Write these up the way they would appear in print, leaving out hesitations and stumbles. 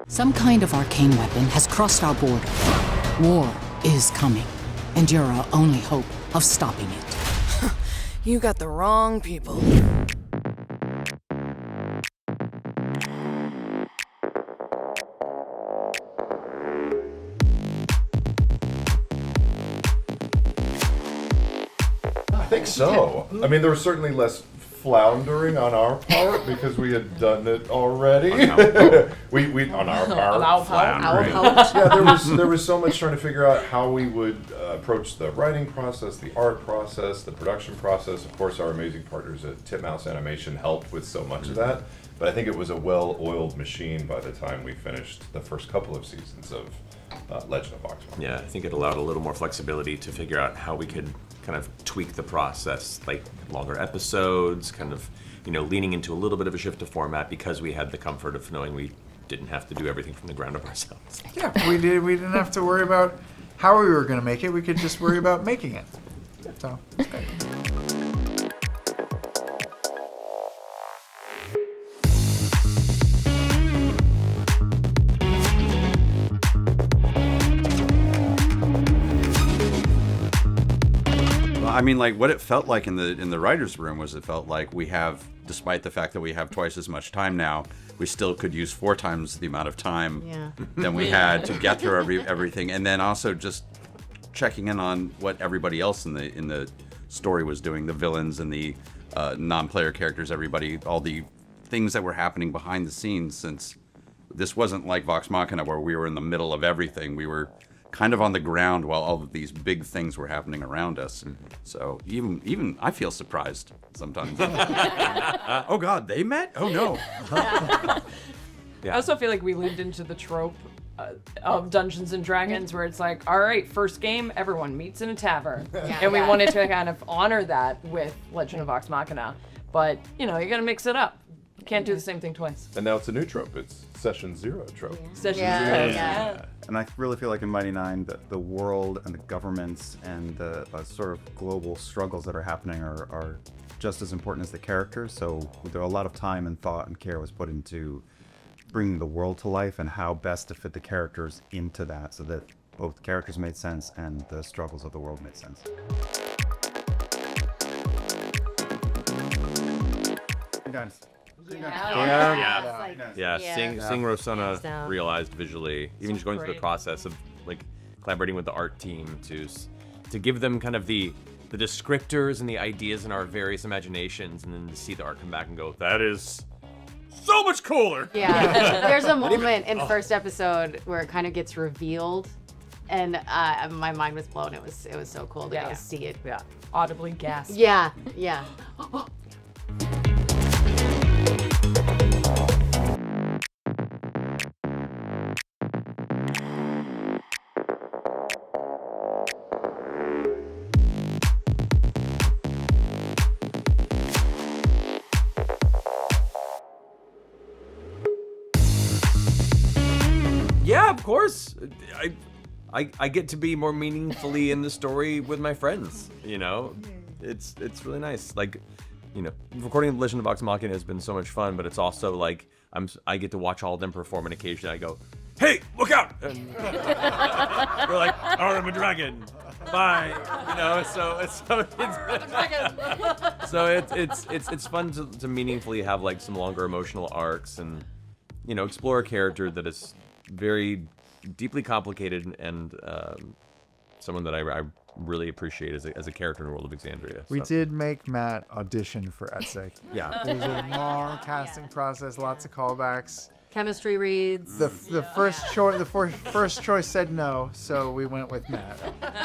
Some kind of arcane weapon has crossed our border. War is coming, and you're our only hope of stopping it. You got the wrong people. I think so. I mean, there was certainly less floundering on our part because we had done it already. we on our part floundering. Yeah, there was so much trying to figure out how we would approach the writing process, the art process, the production process. Of course, our amazing partners at Titmouse Animation helped with so much of that. But I think it was a well-oiled machine by the time we finished the first couple of seasons of Legend of Voxmon. Yeah, I think it allowed a little more flexibility to figure out how we could kind of tweak the process, like longer episodes, kind of, leaning into a little bit of a shift to format because we had the comfort of knowing we didn't have to do everything from the ground up ourselves. Yeah, we didn't have to worry about how we were going to make it. We could just worry about making it. So, it's great. I mean, like, what it felt like in the writer's room was it felt like we have, despite the fact that we have twice as much time now, we still could use 4 times the amount of time than we had to get through everything. And then also just checking in on what everybody else in the story was doing, the villains and the non-player characters, everybody, all the things that were happening behind the scenes, since this wasn't like Vox Machina where we were in the middle of everything. We were kind of on the ground while all of these big things were happening around us. So even I feel surprised sometimes. Oh God, they met? Oh no. I also feel like we leaned into the trope of Dungeons and Dragons where it's like, all right, first game, everyone meets in a tavern. And we wanted to kind of honor that with Legend of Vox Machina. But, you gotta mix it up. You can't do the same thing twice. And now it's a new trope. It's Session Zero trope. Session Zero. Yeah. And I really feel like in Mighty Nein, the world and the governments and the sort of global struggles that are happening are just as important as the characters. So there are a lot of time and thought and care was put into bringing the world to life and how best to fit the characters into that so that both the characters made sense and the struggles of the world made sense. Guys. Seeing Rosanna realized visually, even just going through the process of like collaborating with the art team to give them kind of the descriptors and the ideas in our various imaginations, and then to see the art come back and go, that is so much cooler. Yeah, there's a moment in first episode where it kind of gets revealed, and my mind was blown. It was so cool to go see it. Yeah, audibly gasp. Yeah. Yeah, of course. I get to be more meaningfully in the story with my friends. It's really nice. Like, recording Legend of Vox Machina has been so much fun, but it's also like I get to watch all of them perform, and occasionally I go, "Hey, look out!" And we're like, "Oh, I'm a dragon. Bye." It's fun to meaningfully have like some longer emotional arcs and explore a character that is very deeply complicated and someone that I really appreciate as a character in the world of Exandria. We did make Matt audition for Essek. Yeah. It was a long casting process, lots of callbacks. Chemistry reads. The first choice said no, so we went with Matt.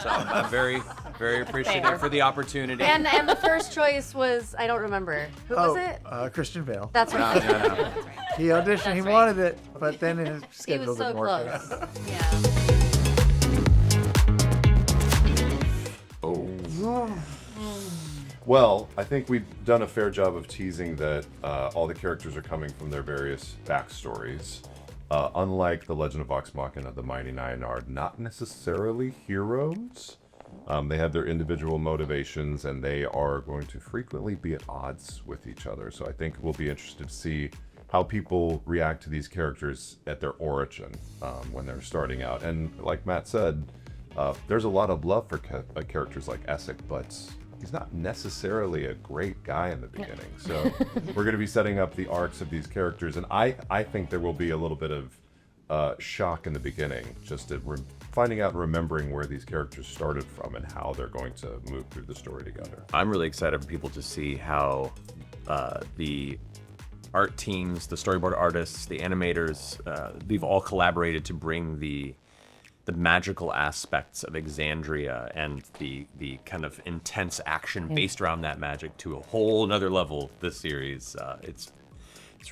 So I'm very, very appreciative for the opportunity. And the first choice was, I don't remember. Who was it? Christian Bale. That's right. No. He auditioned, he wanted it, but then his schedule He was so didn't work close. out. Yeah. Oh. Well, I think we've done a fair job of teasing that all the characters are coming from their various backstories. Unlike the Legend of Vox Machina, the Mighty Nein are not necessarily heroes. They have their individual motivations, and they are going to frequently be at odds with each other. So I think we'll be interested to see how people react to these characters at their origin when they're starting out. And like Matt said, there's a lot of love for characters like Essek, but he's not necessarily a great guy in the beginning. So we're going to be setting up the arcs of these characters, and I think there will be a little bit of shock in the beginning, just finding out and remembering where these characters started from and how they're going to move through the story together. I'm really excited for people to see how the art teams, the storyboard artists, the animators, they've all collaborated to bring the magical aspects of Exandria and the kind of intense action based around that magic to a whole nother level this series. It's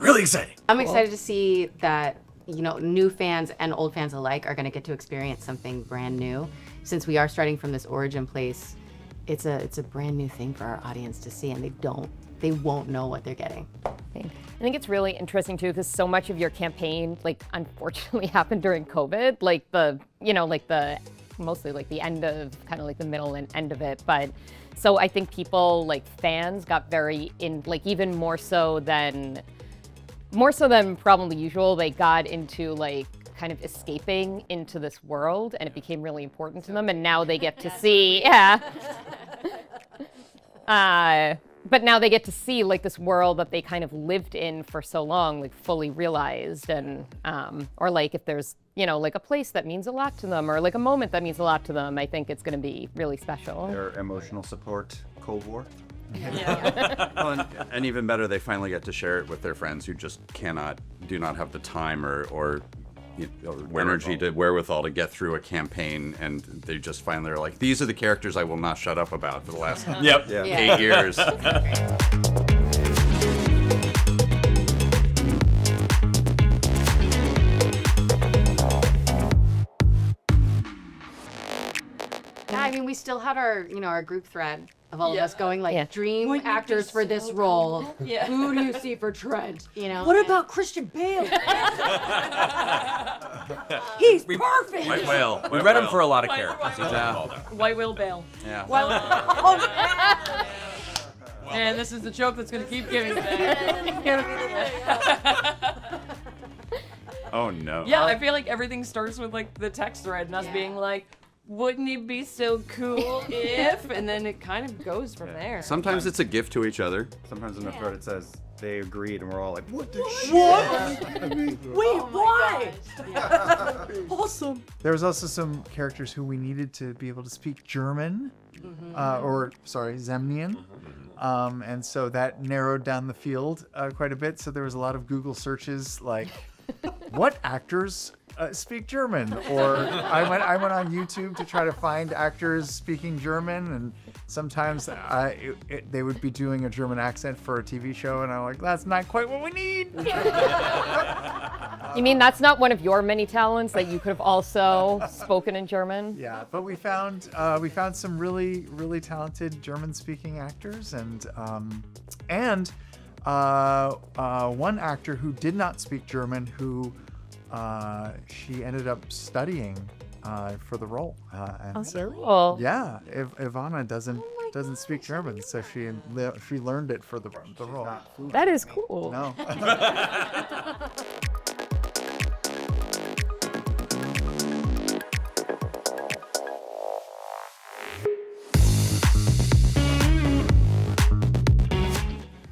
really exciting. I'm excited to see that, you know, new fans and old fans alike are going to get to experience something brand new. Since we are starting from this origin place, it's a brand new thing for our audience to see, and they won't know what they're getting. I think it's really interesting too, because so much of your campaign, like, unfortunately happened during COVID, like mostly like the end of, kind of like the middle and end of it. But so I think people, like fans, got very like even more so than probably usual, they got into like kind of escaping into this world, and it became really important to them, and now they get to see, but now they get to see like this world that they kind of lived in for so long, like fully realized, and or like if there's, you know, like a place that means a lot to them, or like a moment that means a lot to them, I think it's going to be really special. Their emotional support, Cold War. Well, and even better, they finally get to share it with their friends who just do not have the time or wherewithal to get through a campaign, and they just finally are like, these are the characters I will not shut up about for the last 8 years. I mean, we still had our group thread of all of us going like, dream actors for this role. Who do you see for Trent? You know. What about Christian Bale? He's perfect. White Whale. We read him for a lot of characters. White Whale Bale. Yeah. And this is the joke that's going to keep giving me. Oh no. Yeah, I feel like everything starts with like the text thread and us being like, wouldn't it be so cool if? And then it kind of goes from there. Sometimes it's a gift to each other. Sometimes in the thread it says they agreed, and we're all like, what the shit? Wait, why? Awesome. There was also some characters who we needed to be able to speak German, Zemnian. And so that narrowed down the field quite a bit. So there was a lot of Google searches like, what actors speak German? Or I went on YouTube to try to find actors speaking German, and sometimes they would be doing a German accent for a TV show, and I'm like, that's not quite what we need. You mean that's not one of your many talents, that you could have also spoken in German? Yeah, but we found some really, really talented German-speaking actors, and one actor who did not speak German, who she ended up studying for the role. Cool. Yeah, Ivana doesn't speak German, so she learned it for the role. That is cool. No.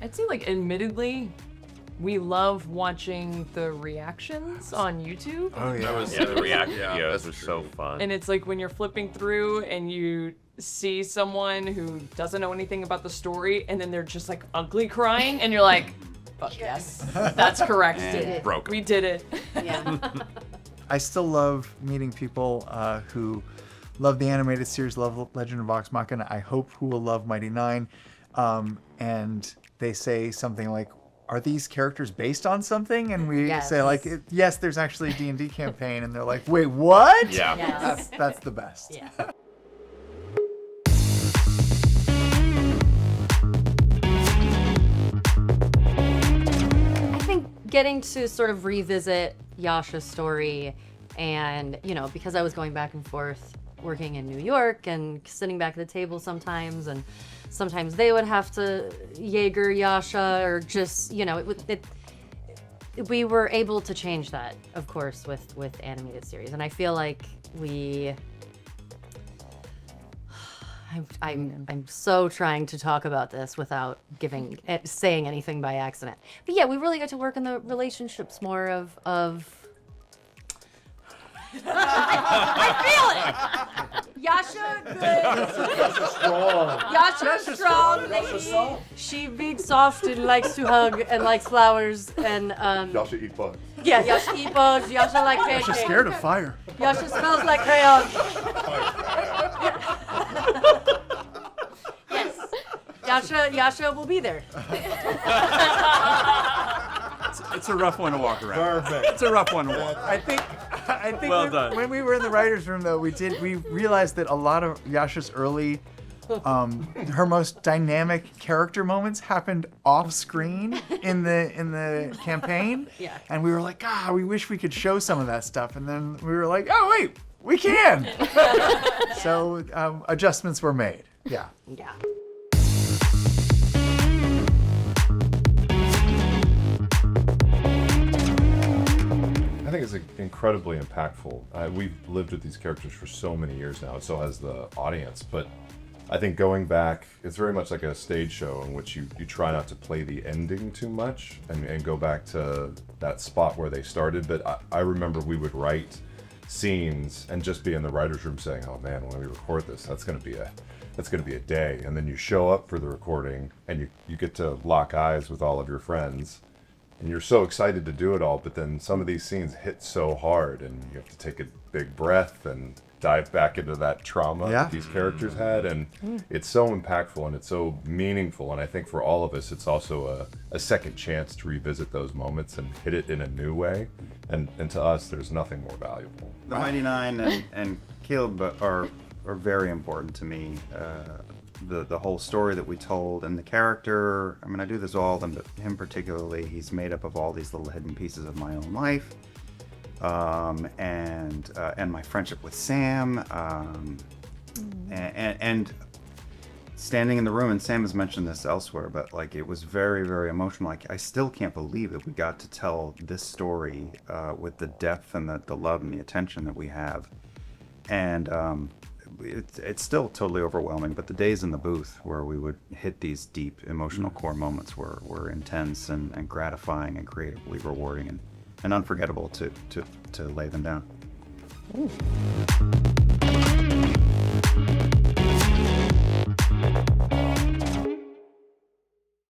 I'd say, like, admittedly, we love watching the reactions on YouTube. Oh yeah. The reaction videos were so fun. And it's like when you're flipping through and you see someone who doesn't know anything about the story, and then they're just like ugly crying, and you're like, fuck yes, that's correct. Broke. We did it. Yeah. I still love meeting people who love the animated series, love Legend of Vox Machina. I hope who will love Mighty Nein. And they say something like, are these characters based on something? And we say like, yes, there's actually a D&D campaign. And they're like, wait, what? Yeah. Yes. That's the best. Yeah. I think getting to sort of revisit Yasha's story, and, you know, because I was going back and forth working in New York and sitting back at the table sometimes, and sometimes they would have to Jaeger Yasha, or just, you know, we were able to change that, of course, with animated series, and I feel like I'm so trying to talk about this without saying anything by accident. But yeah, we really got to work on the relationships more of I feel it. Yasha, good. Yasha, strong lady. She big, soft, and likes to hug and likes flowers and Yasha eat bugs. Yeah, Yasha eat bugs. Yasha like pancakes. Yasha's scared of fire. Yasha smells like crayon. Yes. Yasha will be there. It's a rough one to walk around. Perfect. It's a rough one to walk. I think Well done. when we were in the writers' room, though, we realized that a lot of Yasha's early, her most dynamic character moments happened off screen in the campaign. Yeah. And we were like, we wish we could show some of that stuff. And then we were like, oh wait, we can. So adjustments were made. Yeah. Yeah. I think it's incredibly impactful. We've lived with these characters for so many years now, and so has the audience. But I think going back, it's very much like a stage show in which you try not to play the ending too much and go back to that spot where they started. But I remember we would write scenes and just be in the writer's room saying, oh man, when we record this, that's gonna be a day. And then you show up for the recording and you get to lock eyes with all of your friends. And you're so excited to do it all, but then some of these scenes hit so hard and you have to take a big breath and dive back into that trauma that these characters had. And it's so impactful and it's so meaningful. And I think for all of us, it's also a second chance to revisit those moments and hit it in a new way. And to us, there's nothing more valuable. The Mighty Nein and Caleb are very important to me. The whole story that we told and the character, I mean, I do this all of them, but him particularly, he's made up of all these little hidden pieces of my own life, and my friendship with Sam, and standing in the room, and Sam has mentioned this elsewhere, but like it was very, very emotional. Like I still can't believe that we got to tell this story with the depth and the love and the attention that we have, and it's still totally overwhelming, but the days in the booth where we would hit these deep emotional core moments were intense and gratifying and creatively rewarding and unforgettable to lay them down. Ooh.